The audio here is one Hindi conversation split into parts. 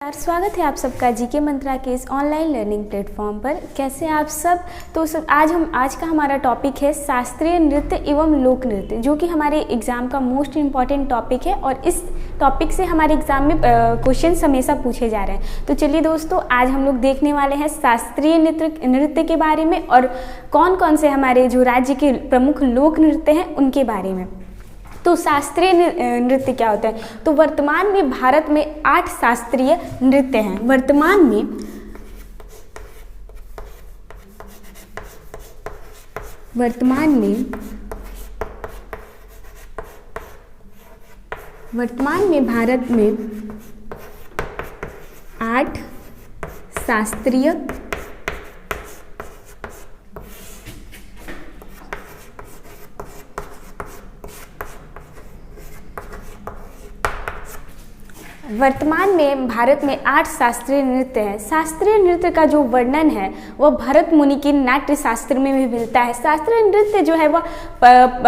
स्वागत है आप सबका जीके मंत्रा के इस ऑनलाइन लर्निंग प्लेटफॉर्म पर। कैसे आप सब। तो आज का हमारा टॉपिक है शास्त्रीय नृत्य एवं लोक नृत्य, जो कि हमारे एग्जाम का मोस्ट इम्पॉर्टेंट टॉपिक है और इस टॉपिक से हमारे एग्जाम में क्वेश्चन हमेशा पूछे जा रहे हैं। तो चलिए दोस्तों, आज हम लोग देखने वाले हैं शास्त्रीय नृत्य के बारे में और कौन कौन से हमारे जो राज्य के प्रमुख लोक नृत्य हैं उनके बारे में। तो शास्त्रीय नृत्य क्या होता है? तो वर्तमान में भारत में 8 शास्त्रीय नृत्य हैं। वर्तमान में भारत में 8 शास्त्रीय शास्त्रीय नृत्य है। शास्त्रीय नृत्य का जो वर्णन है वह भरत मुनि की नाट्य शास्त्र में भी मिलता है। शास्त्रीय नृत्य जो है वह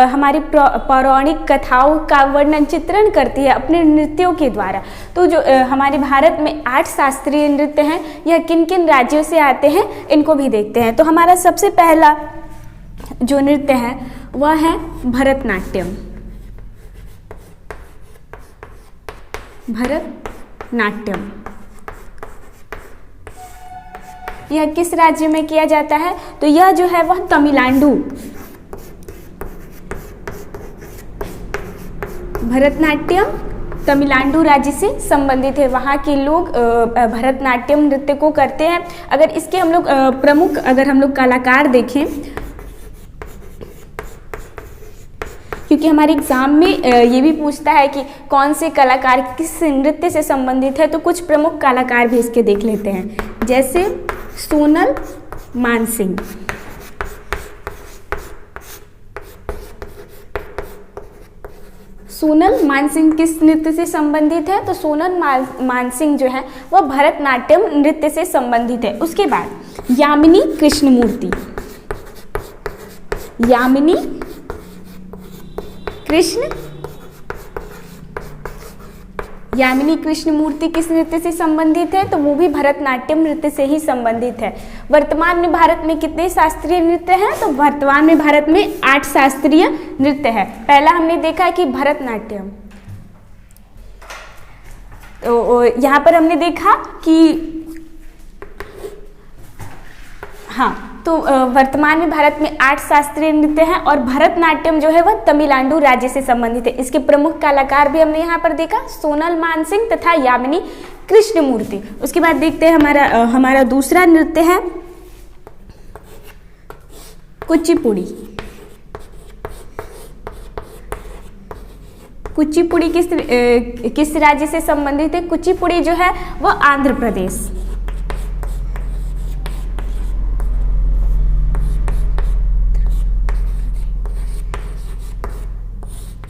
हमारी पौराणिक कथाओं का वर्णन चित्रण करती है अपने नृत्यों के द्वारा। तो जो हमारे भारत में 8 शास्त्रीय नृत्य हैं, यह किन किन राज्यों से आते हैं इनको भी देखते हैं। तो हमारा सबसे पहला जो नृत्य है वह है भरतनाट्यम। भरतनाट्यम यह किस राज्य में किया जाता है? तो यह जो है वह तमिलनाडु, भरतनाट्यम तमिलनाडु राज्य से संबंधित है। वहाँ के लोग भरतनाट्यम नृत्य को करते हैं। अगर इसके हम लोग प्रमुख कलाकार देखें, क्योंकि हमारे एग्जाम में ये भी पूछता है कि कौन से कलाकार किस नृत्य से संबंधित है, तो कुछ प्रमुख कलाकार भी इसके देख लेते हैं। जैसे सोनल मानसिंह, सोनल मानसिंह किस नृत्य से संबंधित है? तो सोनल मानसिंह जो है वह भरतनाट्यम नृत्य से संबंधित है। उसके बाद यामिनी कृष्णमूर्ति, यामिनी कृष्णमूर्ति किस नृत्य से संबंधित है? तो वो भी भरतनाट्यम नृत्य से ही संबंधित है। वर्तमान में भारत में कितने शास्त्रीय नृत्य हैं? तो वर्तमान में भारत में 8 शास्त्रीय नृत्य है। पहला हमने देखा कि भरतनाट्यम, तो यहाँ पर हमने देखा कि तो वर्तमान में भारत में 8 शास्त्रीय नृत्य हैं और भरतनाट्यम जो है वह तमिलनाडु राज्य से संबंधित है। इसके प्रमुख कलाकार भी हमने यहाँ पर देखा, सोनल मानसिंह तथा यामिनी कृष्णमूर्ति। उसके बाद देखते हैं हमारा दूसरा नृत्य है कुचिपुड़ी। कुचिपुड़ी किस राज्य से संबंधित है? कुचिपुड़ी जो है वह आंध्र प्रदेश,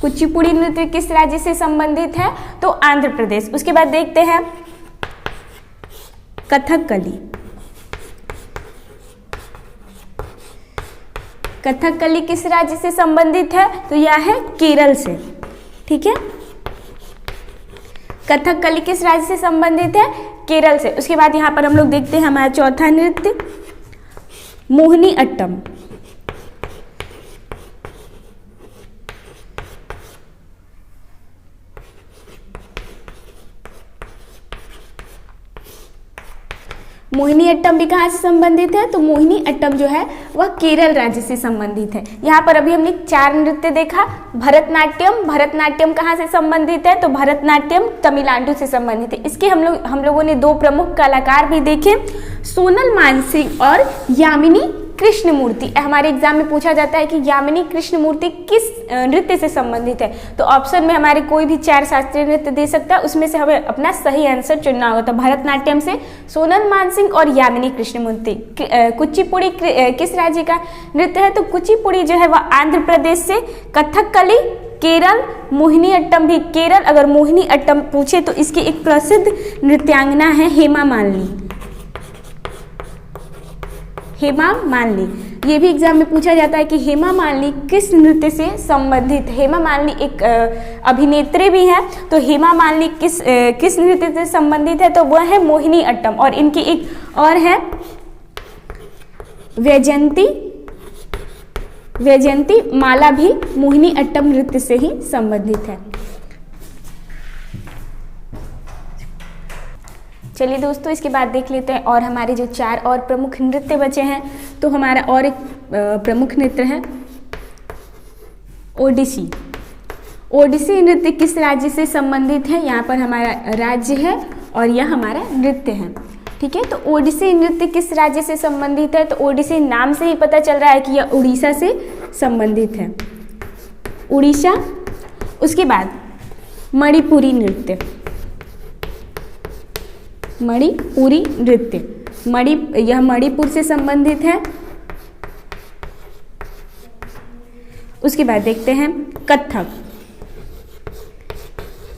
कुचिपुड़ी नृत्य किस राज्य से संबंधित है? तो आंध्र प्रदेश। उसके बाद देखते हैं कथकली। कथकली किस राज्य से संबंधित है? तो यह है केरल से। ठीक है, कथकली किस राज्य से संबंधित है? केरल से। उसके बाद यहाँ पर हम लोग देखते हैं हमारा चौथा नृत्य मोहिनी अट्टम। मोहिनी अट्टम भी कहाँ से संबंधित है? तो मोहिनी अट्टम जो है वह केरल राज्य से संबंधित है। यहाँ पर अभी हमने 4 नृत्य देखा। भरतनाट्यम कहाँ से संबंधित है? तो भरतनाट्यम तमिलनाडु से संबंधित है। इसके हम लोगों ने 2 प्रमुख कलाकार भी देखे, सोनल मानसिंह और यामिनी कृष्णमूर्ति। हमारे एग्जाम में पूछा जाता है कि यामिनी कृष्णमूर्ति किस नृत्य से संबंधित है? तो ऑप्शन में हमारे कोई भी 4 शास्त्रीय नृत्य दे सकता है, उसमें से हमें अपना सही आंसर चुनना होगा। तो भरतनाट्यम से सोनल मानसिंह और यामिनी कृष्णमूर्ति। कुचिपुड़ी किस राज्य का नृत्य है? तो कुचिपुड़ी जो है वह आंध्र प्रदेश से। कथकली केरल, मोहिनी अट्टम भी केरल। अगर मोहिनी अट्टम पूछे तो इसकी एक प्रसिद्ध नृत्यांगना है हेमा मालिनी। ये भी एग्जाम में पूछा जाता है कि हेमा मालिनी किस नृत्य से संबंधित। हेमा मालिनी एक अभिनेत्री भी है, तो हेमा मालिनी किस नृत्य से संबंधित है, तो वह है मोहिनी अट्टम। और इनकी एक और है वैजयंती माला, भी मोहिनी अट्टम नृत्य से ही संबंधित है। चलिए दोस्तों, इसके बाद देख लेते हैं और हमारे जो 4 और प्रमुख नृत्य बचे हैं। तो हमारा और एक प्रमुख नृत्य है ओडिसी। ओडिसी नृत्य किस राज्य से संबंधित है, यहाँ पर हमारा राज्य है और यह हमारा नृत्य है। ठीक है, तो ओडिसी नृत्य किस राज्य से संबंधित है, तो ओडिसी नाम से ही पता चल रहा है कि यह उड़ीसा से संबंधित है, उड़ीसा। उसके बाद मणिपुरी नृत्य, मणिपुरी नृत्य यह मणिपुर से संबंधित है। उसके बाद देखते हैं कथक।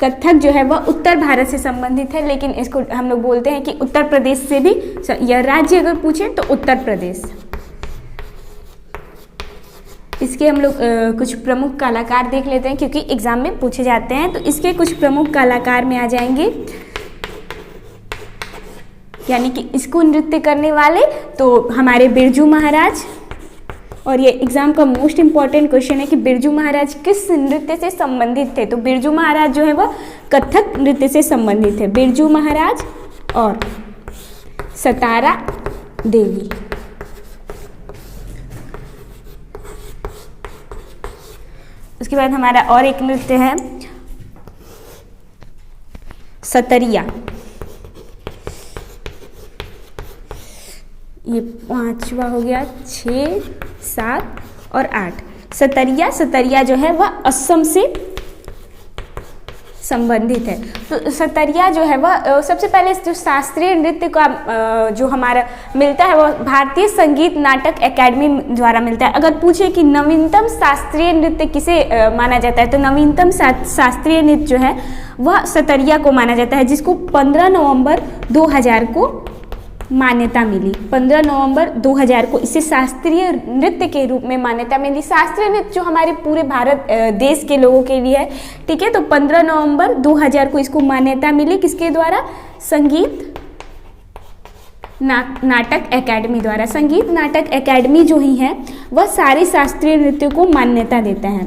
कथक जो है वह उत्तर भारत से संबंधित है, लेकिन इसको हम लोग बोलते हैं कि उत्तर प्रदेश से भी, यह राज्य अगर पूछें तो उत्तर प्रदेश। इसके हम लोग कुछ प्रमुख कलाकार देख लेते हैं, क्योंकि एग्जाम में पूछे जाते हैं। तो इसके कुछ प्रमुख कलाकार में आ जाएंगे, यानी कि इसको नृत्य करने वाले तो हमारे बिरजू महाराज। और ये एग्जाम का मोस्ट इंपॉर्टेंट क्वेश्चन है कि बिरजू महाराज किस नृत्य से संबंधित थे, तो बिरजू महाराज जो है वह कथक नृत्य से संबंधित है, बिरजू महाराज और सतारा देवी। उसके बाद हमारा और एक नृत्य है सतरिया। ये 5वां हो गया, 6, 7 और 8। सतरिया जो है वह असम से संबंधित है। तो सतरिया जो है वह सबसे पहले जो शास्त्रीय नृत्य का जो हमारा मिलता है वह भारतीय संगीत नाटक एकेडमी द्वारा मिलता है। अगर पूछे कि नवीनतम शास्त्रीय नृत्य किसे माना जाता है, तो नवीनतम शास्त्रीय नृत्य जो है वह सतरिया को माना जाता है, जिसको 15 नवंबर 2000 को मान्यता मिली। 15 नवंबर 2000 को इसे शास्त्रीय नृत्य के रूप में मान्यता मिली। शास्त्रीय नृत्य जो हमारे पूरे भारत देश के लोगों के लिए है, ठीक है। तो 15 नवंबर 2000 को इसको मान्यता मिली, किसके द्वारा, संगीत नाटक एकेडमी द्वारा। संगीत नाटक एकेडमी जो ही है वह सारे शास्त्रीय नृत्य को मान्यता देता है।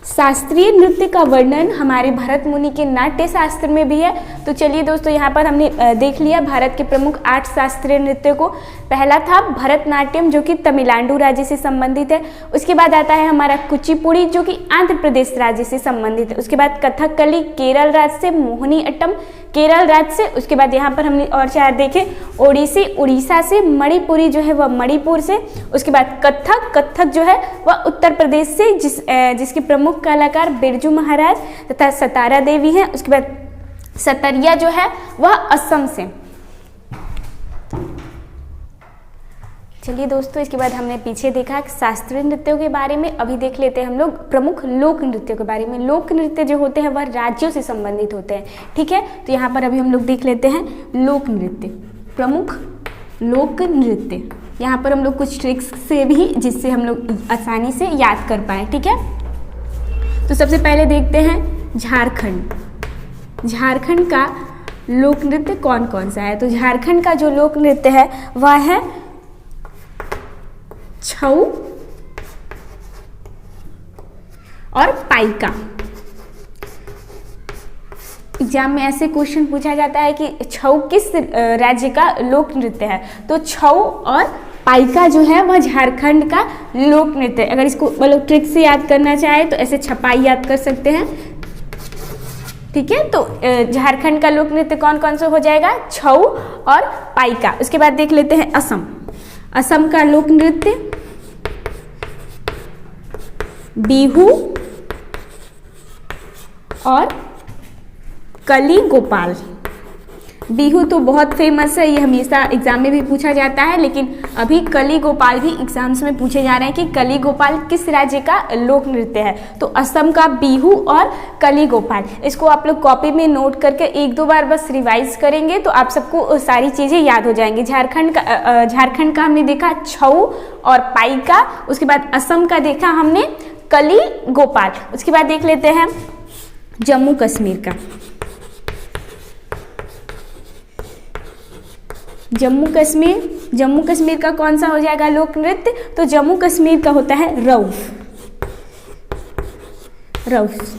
शास्त्रीय नृत्य का वर्णन हमारे भरत मुनि के नाट्य शास्त्र में भी है। तो चलिए दोस्तों, यहाँ पर हमने देख लिया भारत के प्रमुख 8 शास्त्रीय नृत्य को। पहला था भरतनाट्यम, जो कि तमिलनाडु राज्य से संबंधित है। उसके बाद आता है हमारा कुचिपुड़ी, जो कि आंध्र प्रदेश राज्य से संबंधित है। उसके बाद कथकली केरल राज्य से, मोहिनी अट्टम केरल राज्य से। उसके बाद यहाँ पर हमने और 4 देखे, ओडिसी उड़ीसा से, मणिपुरी जो है वह मणिपुर से। उसके बाद कथक जो है वह उत्तर प्रदेश से, जिसके प्रमुख कलाकार बिरजू महाराज तथा सतारा देवी हैं। उसके बाद सतरिया जो है वह असम से। चलिए दोस्तों, इसके बाद हमने पीछे देखा शास्त्रीय नृत्यों के बारे में। अभी देख लेते हैं हम लोग प्रमुख लोक नृत्यों के बारे में। लोक नृत्य जो होते हैं वह राज्यों से संबंधित होते हैं, ठीक है। तो यहाँ पर अभी हम लोग देख लेते हैं लोक नृत्य, प्रमुख लोक नृत्य। यहाँ पर हम लोग कुछ ट्रिक्स से भी, जिससे हम लोग आसानी से याद कर पाए, ठीक है। तो सबसे पहले देखते हैं झारखंड। झारखंड का लोक नृत्य कौन कौन सा है, तो झारखंड का जो लोक नृत्य है वह है छऊ और पाइका। एग्जाम में ऐसे क्वेश्चन पूछा जाता है कि छऊ किस राज्य का लोक नृत्य है, तो छऊ और पाइका जो है वह झारखंड का लोक नृत्य है। अगर इसको मतलब ट्रिक से याद करना चाहे तो ऐसे छपाई याद कर सकते हैं, ठीक है। तो झारखंड का लोक नृत्य कौन कौन सा हो जाएगा, छऊ और पाइका। उसके बाद देख लेते हैं असम। असम का लोक नृत्य बिहू और कली गोपाल। बिहू तो बहुत फेमस है, ये हमेशा एग्जाम में भी पूछा जाता है, लेकिन अभी कली गोपाल भी एग्जाम्स में पूछे जा रहे हैं कि कली गोपाल किस राज्य का लोक नृत्य है। तो असम का बिहू और कली गोपाल, इसको आप लोग कॉपी में नोट करके एक दो बार बस रिवाइज करेंगे तो आप सबको सारी चीज़ें याद हो जाएंगी। झारखंड का हमने देखा छऊ और पाइका, उसके बाद असम का देखा हमने कली गोपाल। उसके बाद देख लेते हैं जम्मू कश्मीर का। जम्मू कश्मीर का कौन सा हो जाएगा लोक नृत्य? तो जम्मू कश्मीर का होता है रऊफ।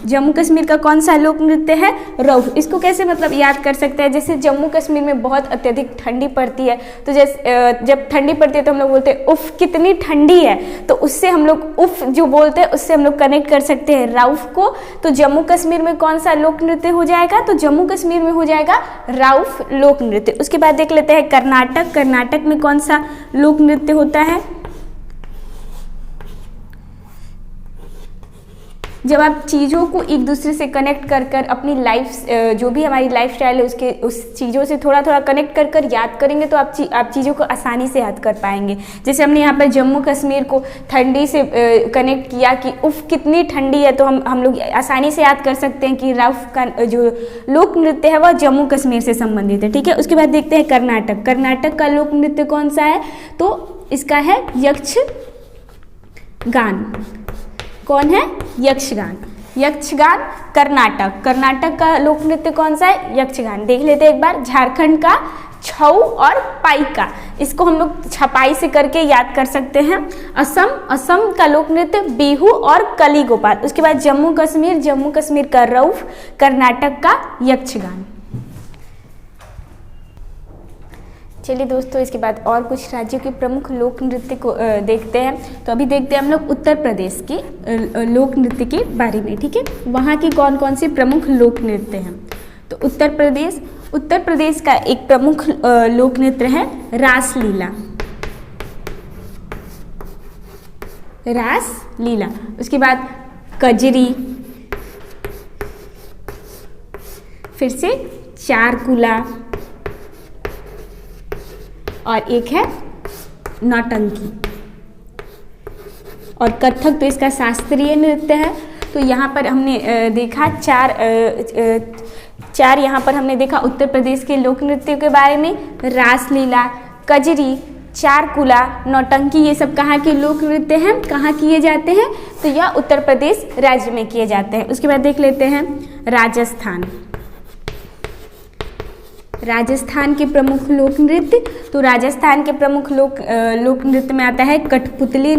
जम्मू कश्मीर का कौन सा लोक नृत्य है? रऊफ। इसको कैसे मतलब याद कर सकते हैं? जैसे जम्मू कश्मीर में बहुत अत्यधिक ठंडी पड़ती है, तो जैसे जब ठंडी पड़ती है तो हम लोग बोलते हैं उफ कितनी ठंडी है, तो उससे हम लोग उफ जो बोलते हैं उससे हम लोग कनेक्ट कर सकते हैं राउफ को। तो जम्मू कश्मीर में कौन सा लोक नृत्य हो जाएगा? तो जम्मू कश्मीर में हो जाएगा राउफ लोक नृत्य। उसके बाद देख लेते हैं कर्नाटक में कौन सा लोक नृत्य होता है? जब आप चीज़ों को एक दूसरे से कनेक्ट कर अपनी लाइफ, जो भी हमारी लाइफ स्टाइल है उसके उस चीज़ों से थोड़ा थोड़ा कनेक्ट कर याद करेंगे तो आप चीज़ों को आसानी से याद कर पाएंगे। जैसे हमने यहाँ पर जम्मू कश्मीर को ठंडी से कनेक्ट किया कि उफ कितनी ठंडी है, तो हम लोग आसानी से याद कर सकते हैं कि रऊफ का जो लोक नृत्य है वह जम्मू कश्मीर से संबंधित है। ठीक है, उसके बाद देखते हैं कर्नाटक का लोक नृत्य कौन सा है? तो इसका है यक्षगान। कौन है? यक्षगान कर्नाटक का लोक नृत्य कौन सा है? यक्षगान। देख लेते हैं एक बार। झारखंड का छऊ और पाइका, इसको हम लोग छपाई से करके याद कर सकते हैं। असम का लोक नृत्य बिहू और कली गोपाल। उसके बाद जम्मू कश्मीर का रऊफ, कर्नाटक का यक्षगान। चलिए दोस्तों, इसके बाद और कुछ राज्यों के प्रमुख लोक नृत्य को देखते हैं। तो अभी देखते हैं हम लोग उत्तर प्रदेश की लोक नृत्य के बारे में। ठीक है, वहाँ की कौन कौन से प्रमुख लोक नृत्य हैं? तो उत्तर प्रदेश का एक प्रमुख लोक नृत्य है रासलीला। उसके बाद कजरी, फिर से चारकुला, और एक है नौटंकी। और कथक तो इसका शास्त्रीय नृत्य है। तो यहाँ पर हमने देखा चार यहाँ पर हमने देखा उत्तर प्रदेश के लोक नृत्यों के बारे में। रासलीला, कजरी, चारकुला, नौटंकी, ये सब कहाँ के लोक नृत्य हैं, कहाँ किए जाते हैं? तो यह उत्तर प्रदेश राज्य में किए जाते हैं। उसके बाद देख लेते हैं राजस्थान के प्रमुख लोक नृत्य। तो राजस्थान के प्रमुख लोक नृत्य में आता है कठपुतली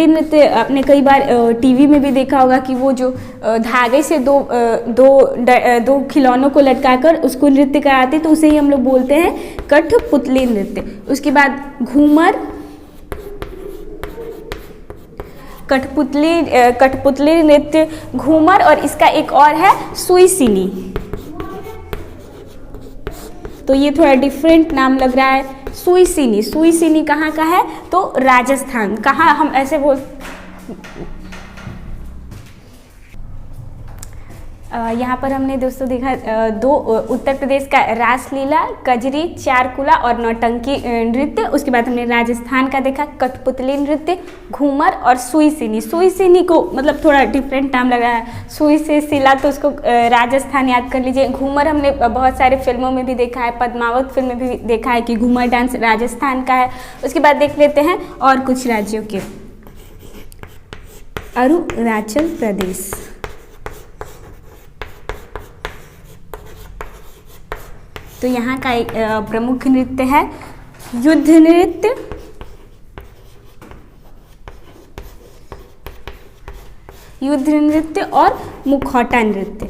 नृत्य। आपने कई बार टीवी में भी देखा होगा कि वो जो धागे से दो खिलौनों को लटकाकर उसको नृत्य कराते, तो उसे ही हम लोग बोलते हैं कठपुतली नृत्य। उसके बाद घूमर, कठपुतली नृत्य, घूमर, और इसका एक और है सुईसिनी। तो ये थोड़ा डिफरेंट नाम लग रहा है, सुईसिनी कहाँ का है? तो राजस्थान। कहाँ हम ऐसे यहाँ पर हमने दोस्तों देखा दो उत्तर प्रदेश का रासलीला, कजरी, चारकुला और नौटंकी नृत्य। उसके बाद हमने राजस्थान का देखा कठपुतली नृत्य, घूमर और सुईसिनी को मतलब थोड़ा डिफरेंट नाम लगा है, सुई से सिला, तो उसको राजस्थान याद कर लीजिए। घूमर हमने बहुत सारे फिल्मों में भी देखा है, पद्मावत फिल्म में भी देखा है कि घूमर डांस राजस्थान का है। उसके बाद देख लेते हैं और कुछ राज्यों के। अरुणाचल प्रदेश, तो यहाँ का एक प्रमुख नृत्य है युद्ध नृत्य और मुखौटा नृत्य।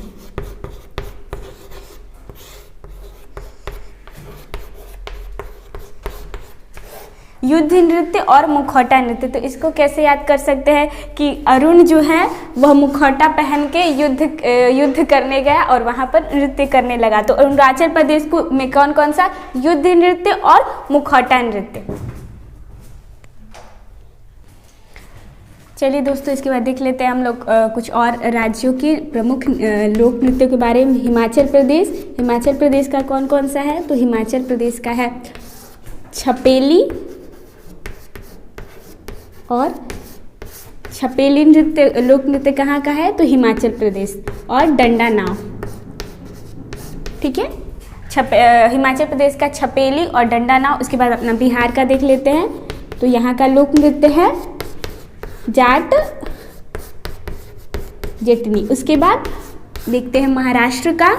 युद्ध नृत्य और मुखौटा नृत्य, तो इसको कैसे याद कर सकते हैं कि अरुण जो है वह मुखौटा पहन के युद्ध करने गया और वहाँ पर नृत्य करने लगा। तो अरुणाचल प्रदेश को में कौन कौन सा युद्ध नृत्य और मुखौटा नृत्य। चलिए दोस्तों, इसके बाद देख लेते हैं हम लोग कुछ और राज्यों के प्रमुख लोक नृत्यों के बारे में। हिमाचल प्रदेश का कौन कौन सा है? तो हिमाचल प्रदेश का है छपेली और छपेली नृत्य, लोक नृत्य कहाँ का है? तो हिमाचल प्रदेश। और डंडा नाव, ठीक है। हिमाचल प्रदेश का छपेली और डंडा नाव। उसके बाद अपना बिहार का देख लेते हैं। तो यहाँ का लोक नृत्य है जाट जेटनी। उसके बाद देखते हैं महाराष्ट्र का।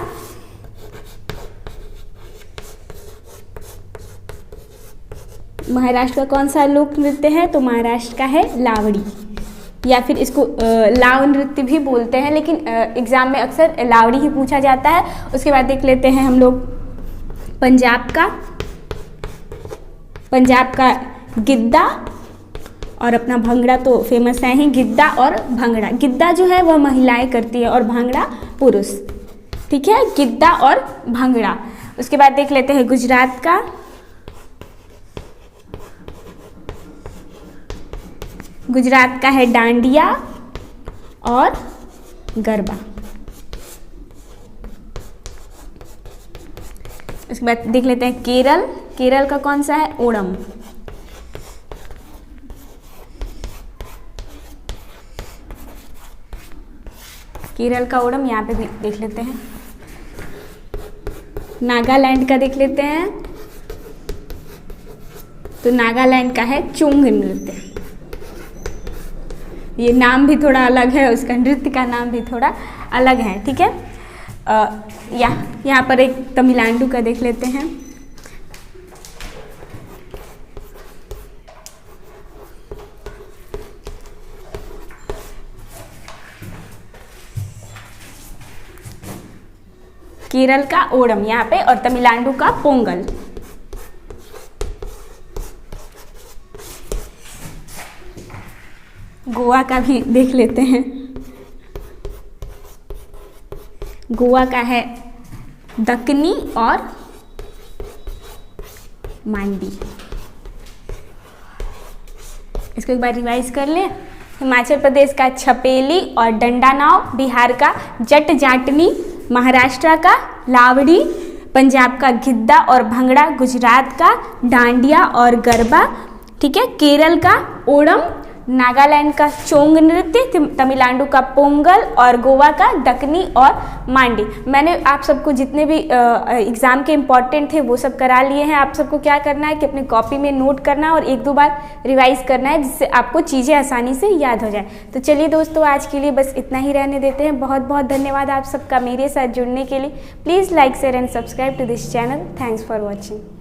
महाराष्ट्र का कौन सा लोक नृत्य है? तो महाराष्ट्र का है लावड़ी, या फिर इसको लाव नृत्य भी बोलते हैं, लेकिन एग्जाम में अक्सर लावड़ी ही पूछा जाता है। उसके बाद देख लेते हैं हम लोग पंजाब का गिद्दा और अपना भंगड़ा तो फेमस है ही। गिद्दा और भंगड़ा, गिद्दा जो है वह महिलाएं करती है और भांगड़ा पुरुष, ठीक है। गिद्दा और भंगड़ा। उसके बाद देख लेते हैं गुजरात का। गुजरात का है डांडिया और गरबा। उसके बाद देख लेते हैं केरल का कौन सा है? ओणम। केरल का ओणम यहाँ पे भी देख लेते हैं। नागालैंड का देख लेते हैं। तो नागालैंड का है चुंग नृत्य। ये नाम भी थोड़ा अलग है, उसका नृत्य का नाम भी थोड़ा अलग है, ठीक है। यहाँ पर एक तमिलनाडु का देख लेते हैं। केरल का ओणम यहाँ पे, और तमिलनाडु का पोंगल। गोवा का भी देख लेते हैं। गोवा का है दक्कनी और मांडी। इसको एक बार रिवाइज कर ले। हिमाचल प्रदेश का छपेली और डंडा नाव, बिहार का जट जाटनी, महाराष्ट्र का लावड़ी, पंजाब का गिद्दा और भंगड़ा, गुजरात का डांडिया और गरबा, ठीक है। केरल का ओणम, नागालैंड का चोंग नृत्य, तमिलनाडु का पोंगल और गोवा का दक्कनी और मांडी। मैंने आप सबको जितने भी एग्ज़ाम के इम्पॉर्टेंट थे वो सब करा लिए हैं। आप सबको क्या करना है कि अपनी कॉपी में नोट करना है और एक दो बार रिवाइज करना है, जिससे आपको चीज़ें आसानी से याद हो जाए। तो चलिए दोस्तों, आज के लिए बस इतना ही रहने देते हैं। बहुत बहुत धन्यवाद आप सबका मेरे साथ जुड़ने के लिए। Please like share and subscribe to this channel. Thanks for watching.